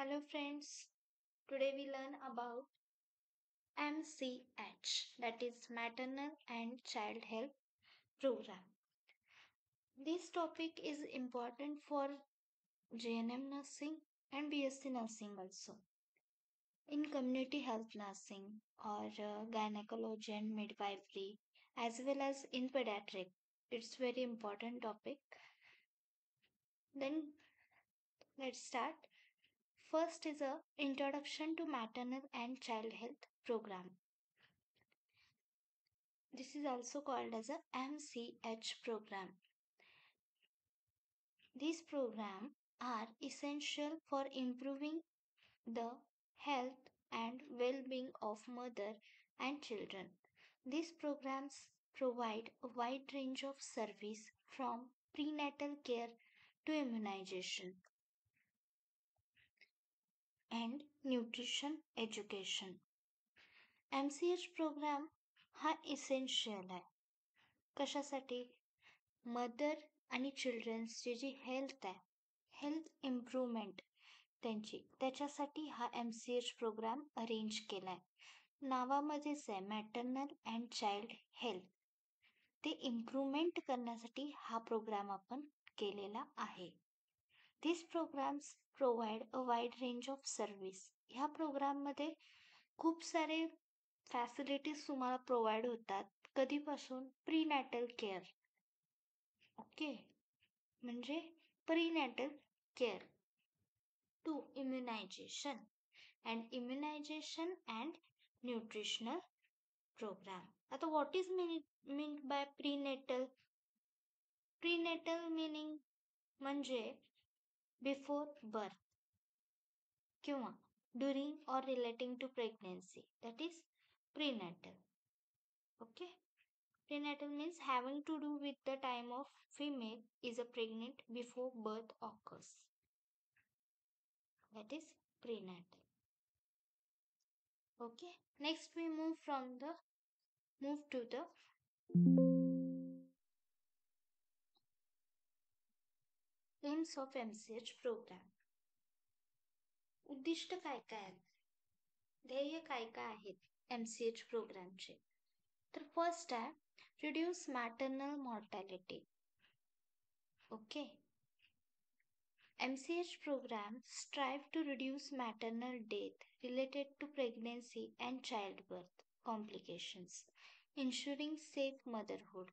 Hello friends, today we learn about MCH, that is Maternal and Child Health Program. This topic is important for JNM nursing and BSc nursing also. In community health nursing or gynecology and midwifery, as well as in pediatric, it's very important topic. Then let's start. First is a introduction to maternal and child health program. This is also called as a MCH program. These programs are essential for improving the health and well-being of mother and children. These programs provide a wide range of service from prenatal care to immunization and nutrition education. MCH programme हा essential आहे. कशासाठी? Mother आणि चिल्ड्रन्सची जी health आहे, health improvement त्याच्यासाठी हा MCH programme arrange केलाय. नावामध्येच आहे मॅटर्नल अँड चाइल्ड हेल्थ. ते इम्प्रूव्हमेंट करण्यासाठी हा प्रोग्राम आपण केलेला आहे. This programmes provide a wide range of service. ह्या प्रोग्राममध्ये खूप सारे फॅसिलिटीज तुम्हाला प्रोव्हाइड होतात. कधीपासून? प्रीनॅटल केअर. ओके, म्हणजे prenatal care to immunisation and nutritional programme. आता what is mean by prenatal? Prenatal meaning म्हणजे बिफोर बर्थ किंवा ड्युरिंग और relating to pregnancy, that is prenatal. Okay, prenatal means having to do with the time of female is a pregnant before birth occurs. That is prenatal. Okay, next we move to the aims of MCH program. उद्दिष्ट काय काय आहेत? ध्येय काय काय आहेत MCH प्रोग्रामचे? तर फर्स्ट आहे reduce maternal mortality. Okay, MCH programs strive to reduce maternal death related to pregnancy and childbirth complications, ensuring safe motherhood.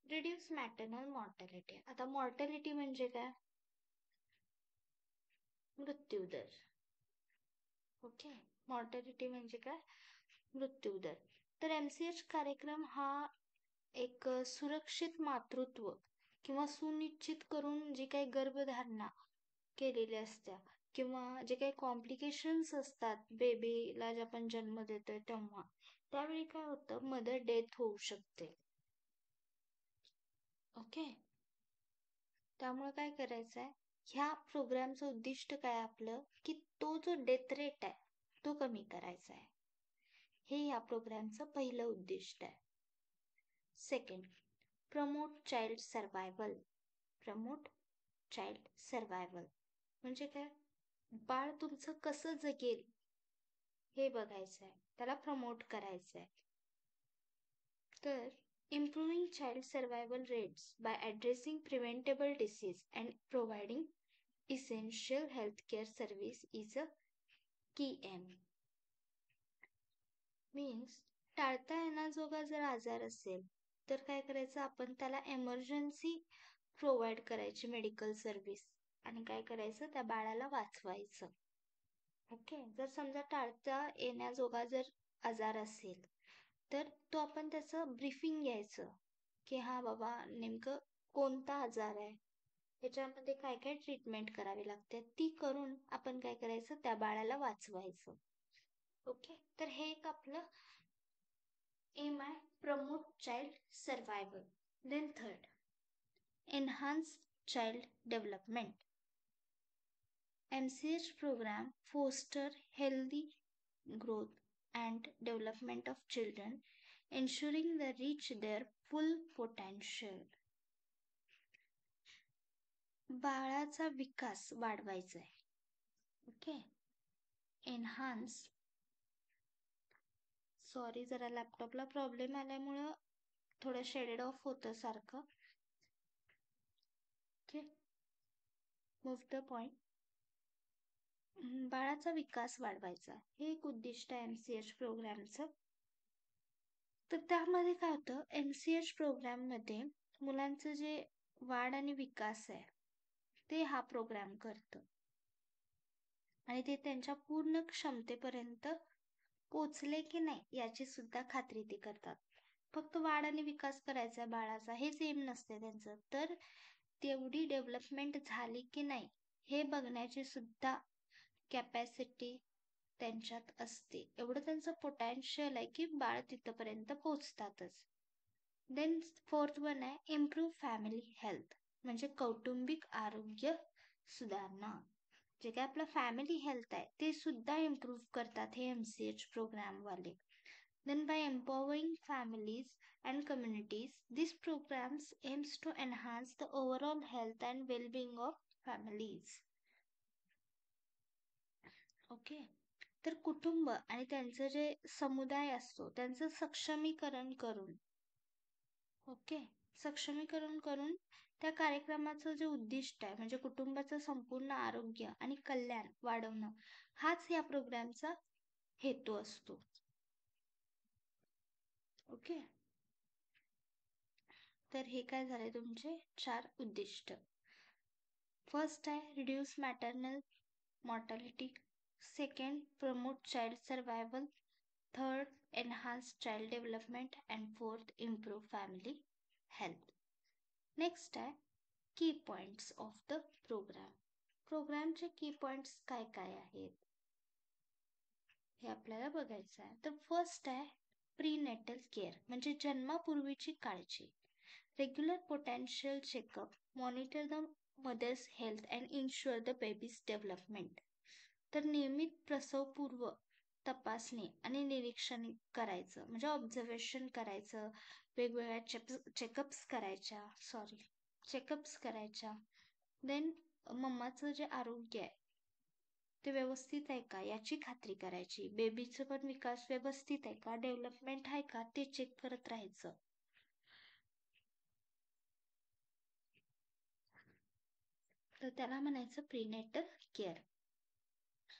Reduce maternal mortality. आता mortality म्हणजे काय? मृत्यूदर. ओके, मॉर्टॅलिटी म्हणजे काय? मृत्यूदर. तर MCH कार्यक्रम हा एक सुरक्षित मातृत्व किंवा सुनिश्चित करून जी काही गर्भधारणा केलेली असत्या किंवा जे काही कॉम्प्लिकेशन्स असतात बेबीला जे आपण जन्म देतोय तेव्हा, त्यावेळी काय होतं, मदर डेथ होऊ शकते. ओके, त्यामुळे काय करायचं आहे, ह्या प्रोग्रामचं उद्दिष्ट काय आपलं, की तो जो डेथ रेट आहे तो कमी करायचा आहे. हे या प्रोग्रामचं पहिलं उद्दिष्ट आहे. Second, promote child survival. Promote child survival म्हणजे काय? बाळ तुमचं कसं जगेल हे बघायचं आहे, त्याला प्रमोट करायचं आहे. तर improving child survival rates by addressing preventable disease and providing essential healthcare service is a key aim. Means टाळता येण्याजोगा जर आजार असेल तर काय करायचं, आपण त्याला एमर्जन्सी प्रोव्हाइड करायची मेडिकल सर्व्हिस आणि काय करायचं, त्या बाळाला वाचवायचं. ओके, जर समजा टाळता येण्याजोगा जर आजार असेल तर तो आपण त्याचं ब्रीफिंग घ्यायचं की हा बाबा नेमकं कोणता आजार आहे, त्याच्यामध्ये काय काय ट्रीटमेंट करावी लागते, ती करून आपण काय करायचं, त्या बाळाला वाचवायचं. ओके, तर हे एक आपलं एम आहे, promote child survival. Then third, enhance child development. MCH program foster healthy growth and development of children, ensuring they reach their full potential. बाळाचा विकास वाढवायचा आहे. ओके. एनहान्स, सॉरी जरा लॅपटॉपला प्रॉब्लेम आल्यामुळं थोडं शेडेड ऑफ होतं सारखं. Okay, move the point. बाळाचा विकास वाढवायचा हे एक उद्दिष्ट आहे MCH प्रोग्रामचं. तर त्यामध्ये काय होतं, MCH प्रोग्राममध्ये मुलांचं जे वाढ आणि विकास आहे ते हा प्रोग्राम करतं आणि ते त्यांच्या पूर्ण क्षमतेपर्यंत पोचले की नाही याची सुद्धा खात्री ते करतात. फक्त वाढ आणि विकास करायचा बाळाचा हेच एम नसते त्यांचं, तर तेवढी डेव्हलपमेंट झाली की नाही हे बघण्याची सुद्धा कॅपॅसिटी त्यांच्यात असते. एवढं त्यांचं पोटॅन्शियल आहे की बाळ तिथपर्यंत पोचतातच. देन फोर्थ वन आहे इम्प्रूव्ह फॅमिली हेल्थ, म्हणजे कौटुंबिक आरोग्य सुधारणा. जे काय आपलं फॅमिली हेल्थ आहे ते सुद्धा इम्प्रूव्ह करतात हे MCH प्रोग्राम वाले. Then by empowering families and communities, these programs aims to enhance the overall health and well-being of families. Okay. तर कुटुंब आणि त्यांचं जे समुदाय असतो त्यांचं सक्षमीकरण करून, ओके, सक्षमीकरण करून त्या कार्यक्रमाचं जे उद्दिष्ट आहे म्हणजे कुटुंबाचं संपूर्ण आरोग्य आणि कल्याण वाढवणं हाच या प्रोग्रामचा हेतू असतो. ओके. तर हे काय झाले तुमचे 4 उद्दिष्ट. फर्स्ट आहे reduce maternal mortality, second promote child survival, third enhance child development and fourth improve family health. Next आहे की पॉइंट्स ऑफ द प्रोग्राम. प्रोग्रामचे की पॉइंट्स काय काय आहेत हे आपल्याला बघायचं आहे. तर फर्स्ट आहे प्रीनेटल केअर, म्हणजे जन्मापूर्वीची काळजी. Regular potential checkup, monitor the mother's health and ensure the baby's development. तर नियमित प्रसवपूर्व तपासणी आणि निरीक्षण करायचं, म्हणजे ऑब्झर्वेशन करायचं, वेगवेगळ्या चेकअप्स करायच्या. देन मम्माचं जे आरोग्य आहे ते व्यवस्थित आहे का याची खात्री करायची. बेबीचं पण विकास व्यवस्थित आहे का, डेव्हलपमेंट आहे का ते चेक करत राहायचं. तर त्याला म्हणायचं प्रीनेटल केअर.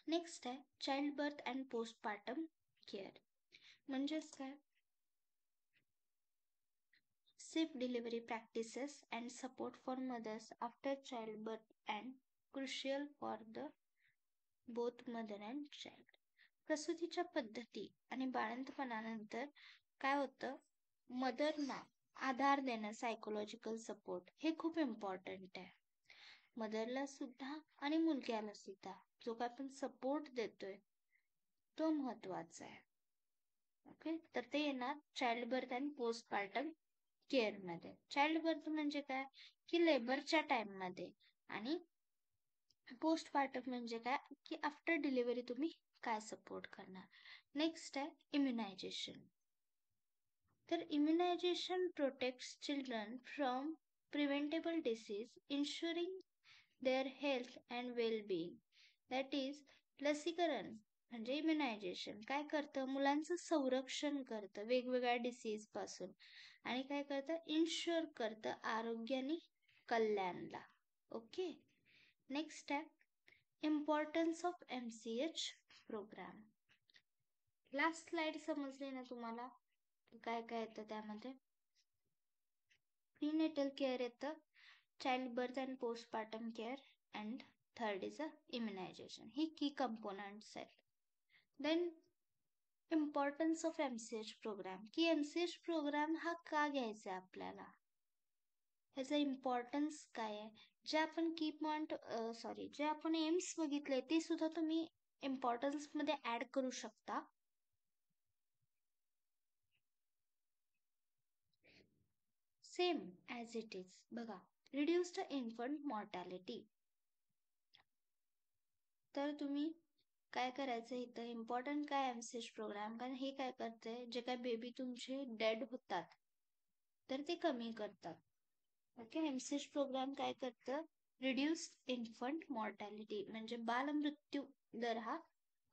नेक्स्ट आहे child birth and postpartum care, म्हणजेच काय, safe delivery practices and support for mothers after child birth and crucial for the both mother and child. प्रसूतीच्या पद्धती आणि बाळंतपणानंतर काय होतं, मदरना आधार देणं, सायकोलॉजिकल सपोर्ट हे खूप इम्पॉर्टंट आहे. मदरला सुद्धा आणि मुलग्याला सुद्धा जो काय आपण सपोर्ट देतोय तो महत्वाचा आहे. ओके. तर ते येणार child birth and postpartum care मध्ये. चाइल्ड बर्थ म्हणजे काय की लेबरच्या टाइम मध्ये, आणि पोस्टपार्टम म्हणजे काय की आफ्टर डिलिव्हरी तुम्ही काय सपोर्ट करणार. नेक्स्ट आहे इम्युनायझेशन. तर immunisation protects children from preventable disease ensuring their health and well-being. That is लसीकरण म्हणजे इम्युनायझेशन काय करतं, मुलांचं संरक्षण करतं वेगवेगळ्या डिसीज पासून, आणि काय करतं, इन्शुअर करतं आरोग्य आणि कल्याणला. ओके. नेक्स्ट आहे importance of MCH programme. Last slide समजली ना तुम्हाला काय काय येतं त्यामध्ये. प्रीनेटल केअर येतं, child birth and postpartum care, and third is immunisation. ही की कंपोनंट्स आहेत. Then importance of MCH programme, की MCH प्रोग्राम हा का घ्यायचा आहे आपल्याला, ह्याचा इम्पॉर्टन्स काय आहे. जे आपण की पॉइंट जे आपण एम्स बघितले ते सुद्धा तुम्ही इम्पॉर्टन्स मध्ये ऍड करू शकता. Same as it is. बघा, रिड्यूस द इन्फंट मॉर्टॅलिटी. तर तुम्ही काय करायचं इथं इम्पॉर्टंट काय MCH प्रोग्राम, कारण हे काय करते, जे काय बेबी तुमचे डेड होतात तर ते कमी करतात. ओके. MCH प्रोग्राम काय करतं, रिड्यूस इन्फंट मॉर्टॅलिटी म्हणजे बालमृत्यू दर हा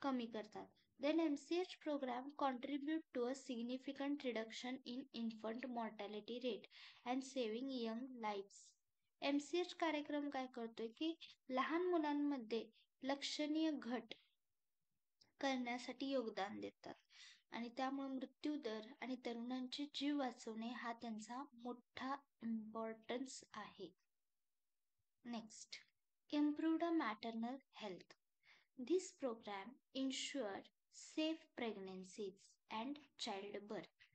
कमी करतात. Then MCH programme contribute to a significant reduction in infant mortality rate and saving young lives. MCH कार्यक्रम काय करतोय की लहान मुलांमध्ये लक्षणीय घट करण्यासाठी योगदान देतात आणि त्यामुळे मृत्यू दर आणि तरुणांचे जीव वाचवणे हा त्यांचा मोठा इम्पॉर्टन्स आहे. Next, improved maternal health. This program ensured safe pregnancies and childbirth,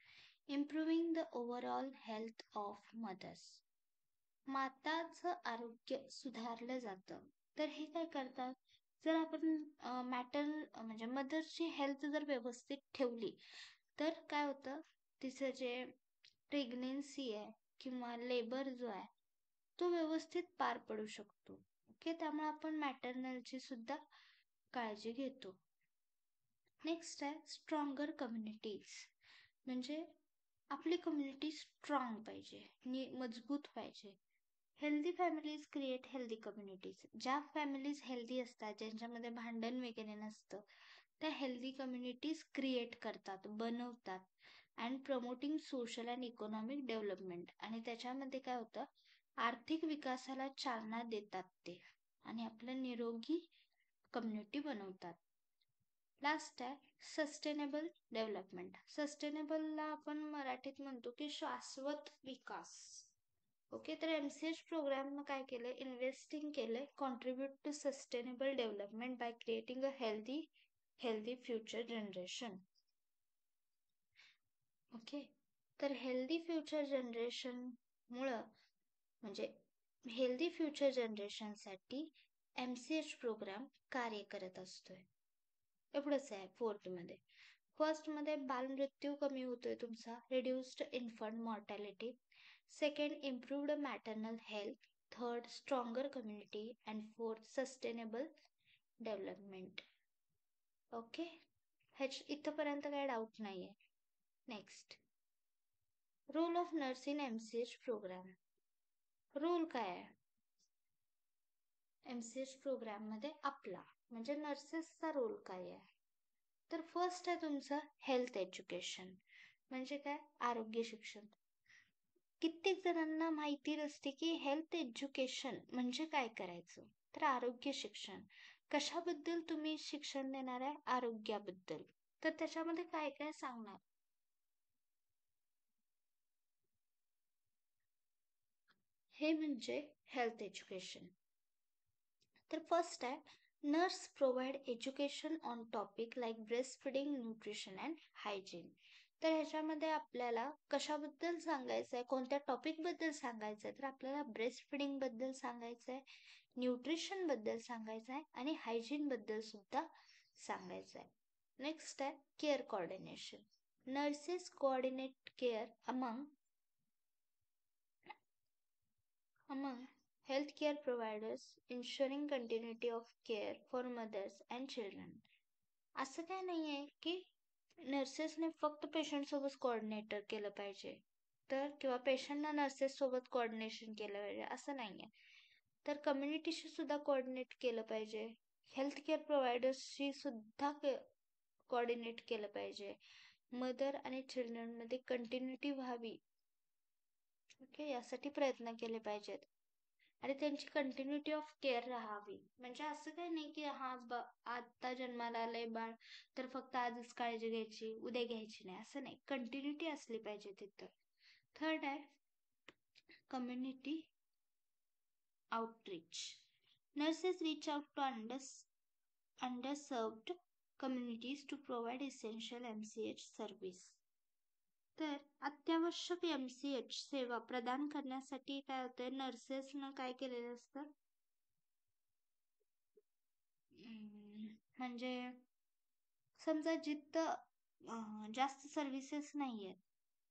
improving the overall health of mothers. माताचं आरोग्य सुधारलं जातं. तर हे काय करतात, जर आपण म्हणजे मदरची हेल्थ जर व्यवस्थित ठेवली तर काय होतं, तिचं जे प्रेग्नेन्सी आहे किंवा लेबर जो आहे तो व्यवस्थित पार पडू शकतो. ओके, त्यामुळे आपण मॅटर्नलची सुद्धा काळजी घेतो. नेक्स्ट आहे स्ट्रॉंगर कम्युनिटीज. म्हणजे आपली कम्युनिटी स्ट्रॉंग पाहिजे, मजबूत पाहिजे. Healthy families create healthy communities. ज्या फॅमिलीज हेल्दी असतात, ज्यांच्यामध्ये भांडण वगैरे नसतं, त्या हेल्दी कम्युनिटीज क्रिएट करतात, बनवतात. And promoting social and economic development. आणि त्याच्यामध्ये काय होतं, आर्थिक विकासाला चालना देतात ते आणि आपलं निरोगी कम्युनिटी बनवतात. लास्ट आहे सस्टेनेबल डेव्हलपमेंट. सस्टेनेबलला आपण मराठीत म्हणतो की शाश्वत विकास. ओके, तर MCH प्रोग्रामनं काय केलं, इन्व्हेस्टिंग केलंय contribute to sustainable development by creating a healthy future generation. Okay, तर हेल्दी फ्युचर जनरेशन मुळे म्हणजे हेल्दी फ्युचर जनरेशनसाठी MCH प्रोग्राम कार्य करत असतोय. एवढंच आहे फोर्थमध्ये. फर्स्टमध्ये बालमृत्यू कमी होतोय तुमचा, reduced infant mortality. Second, improved maternal health. Third, stronger community. And fourth, sustainable development. Okay, इथंपर्यंत काही डाऊट नाही आहे. Next, role of nurse in MCH programme. Role काय आहे MCH प्रोग्राममध्ये आपला, म्हणजे नर्सेसचा रोल काय आहे. तर फर्स्ट आहे तुमचं हेल्थ एज्युकेशन. म्हणजे काय, आरोग्य शिक्षण. कित्येक जणांना माहिती नसते की हेल्थ एज्युकेशन म्हणजे काय करायचं. तर आरोग्य शिक्षण कशाबद्दल तुम्ही शिक्षण देणार आहे, आरोग्याबद्दल. तर त्याच्यामध्ये काय काय सांगणार, हे म्हणजे हेल्थ एज्युकेशन. तर फर्स्ट आहे nurse provide education on topic like breast feeding, nutrition and hygiene. तर ह्याच्यामध्ये आपल्याला कशाबद्दल सांगायचं आहे, कोणत्या टॉपिक बद्दल सांगायचं आहे, तर आपल्याला ब्रेस्ट फिडिंग बद्दल सांगायचं आहे, न्यूट्रिशन बद्दल सांगायचं आहे आणि हायजीन बद्दल सुद्धा सांगायचं आहे. नेक्स्ट आहे care coordination. Nurses coordinate care among healthcare providers, ensuring continuity of care for mothers and children. असं काय नाही आहे की नर्सेसने फक्त पेशंट सोबत कोऑर्डिनेटर केलं पाहिजे, तर किंवा पेशंटना नर्सेस सोबत कोऑर्डिनेशन केलं पाहिजे असं नाही आहे. तर कम्युनिटीशी सुद्धा कोऑर्डिनेट केलं पाहिजे, हेल्थकेअर प्रोव्हायडर्सशी सुद्धा कोऑर्डिनेट केलं पाहिजे. मदर आणि चिल्ड्रनमध्ये कंटिन्युटी व्हावी, ओके, यासाठी प्रयत्न केले पाहिजेत. आणि त्यांची कंटिन्युटी ऑफ केअर राहावी. म्हणजे असं काही नाही की हा आता जन्माला आलंय बाळ तर फक्त आजच काळजी घ्यायची, उद्या घ्यायची नाही, असं नाही. कंटिन्युटी असली पाहिजे तिथं. थर्ड आहे community outreach. Nurses reach out to underserved communities to provide essential MCH service. तर अत्यावश्यक MCH सेवा प्रदान करण्यासाठी काय होतंय, नर्सेसनं काय केलेलं असतं, म्हणजे समजा जिथं जास्त सर्व्हिसेस नाही आहेत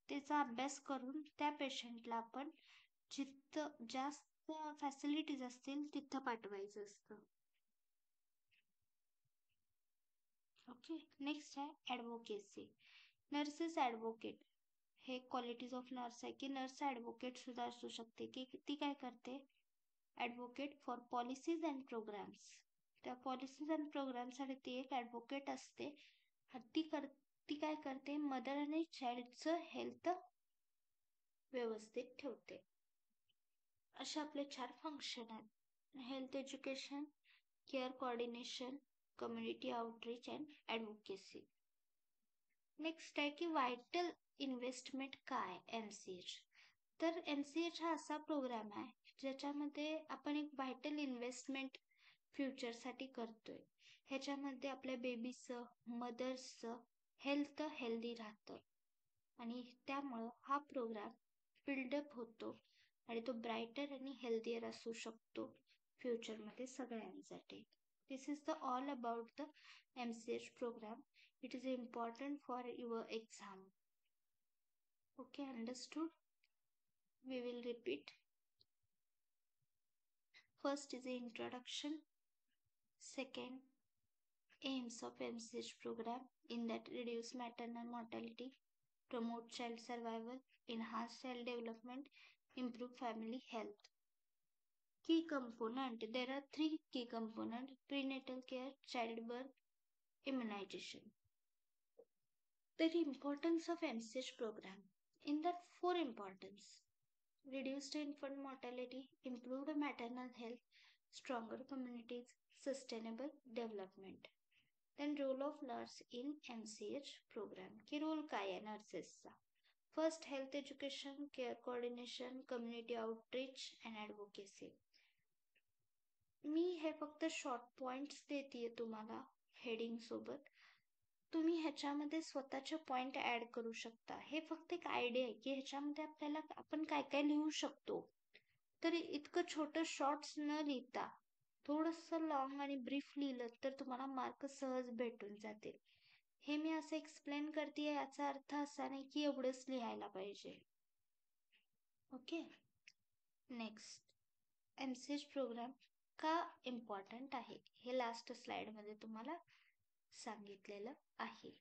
त्याचा अभ्यास करून त्या पेशंटला आपण जिथं जास्त फॅसिलिटीज असतील तिथं पाठवायचं असतं. ओके, नेक्स्ट आहे ॲडव्होकेसी. Nurses advocate. हे क्वालिटीज ऑफ नर्स आहे की नर्स ॲडव्होकेट सुद्धा असू शकते की ती काय करते, advocate for policies and programmes. त्या पॉलिसीज अँड प्रोग्रामसाठी ती एक ॲडव्होकेट असते. ती काय करते, मदर आणि चाइल्डचं हेल्थ व्यवस्थित ठेवते. असे आपले 4 फंक्शन आहेत. Health education, care coordination, community outreach and advocacy. Next आहे की व्हायटल इन्व्हेस्टमेंट काय MCH. तर MCH हा असा प्रोग्राम आहे ज्याच्यामध्ये आपण एक व्हायटल इन्व्हेस्टमेंट फ्युचरसाठी करतोय. ह्याच्यामध्ये आपल्या बेबीचं, मदर्सचं हेल्थ हेल्दी राहतं आणि त्यामुळं हा प्रोग्राम बिल्डअप होतो आणि तो ब्राईटर आणि हेल्दियर असू शकतो फ्युचरमध्ये सगळ्यांसाठी. This is the all about the MCH program. It is important for your exam. Okay, understood? We will repeat. First is the introduction. Second, aims of MCH program, in that reduce maternal mortality, promote child survival, enhance child development, improve family health. Key component, there are 3 key component: prenatal care, childbirth, immunization. The importance of MCH program, in that 4 importance: reduced infant mortality, improved maternal health, stronger communities, sustainable development. Then role of nurse in MCH program. की role काय आहे नर्सेसचा? First, health education, care coordination, community outreach and advocacy. मी हे फक्त short points देते तुम्हाला heading सोबत. तुम्ही ह्याच्यामध्ये स्वतःचे पॉइंट ऍड करू शकता. हे फक्त एक आयडिया आहे की ह्याच्यामध्ये आपल्याला आपण काय काय लिहू शकतो. तर इतकं छोटं शॉर्ट्स न लिहिता थोडंसं लॉंग आणि ब्रीफ लिहिलं तर तुम्हाला मार्क सहज भेटून जातील. हे मी असं एक्सप्लेन करते याचा अर्थ असा नाही की एवढंच लिहायला पाहिजे. ओके, नेक्स्ट, MCH प्रोग्राम का इम्पॉर्टंट आहे हे लास्ट स्लाइडमध्ये तुम्हाला सांगितलेलं आहे.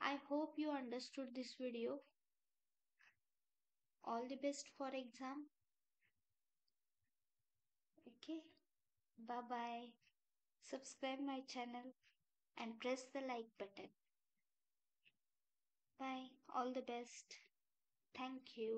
I hope you understood this video. All the best for exam. Okay, bye bye. Subscribe my channel and press the like button. Bye. All the best. Thank you.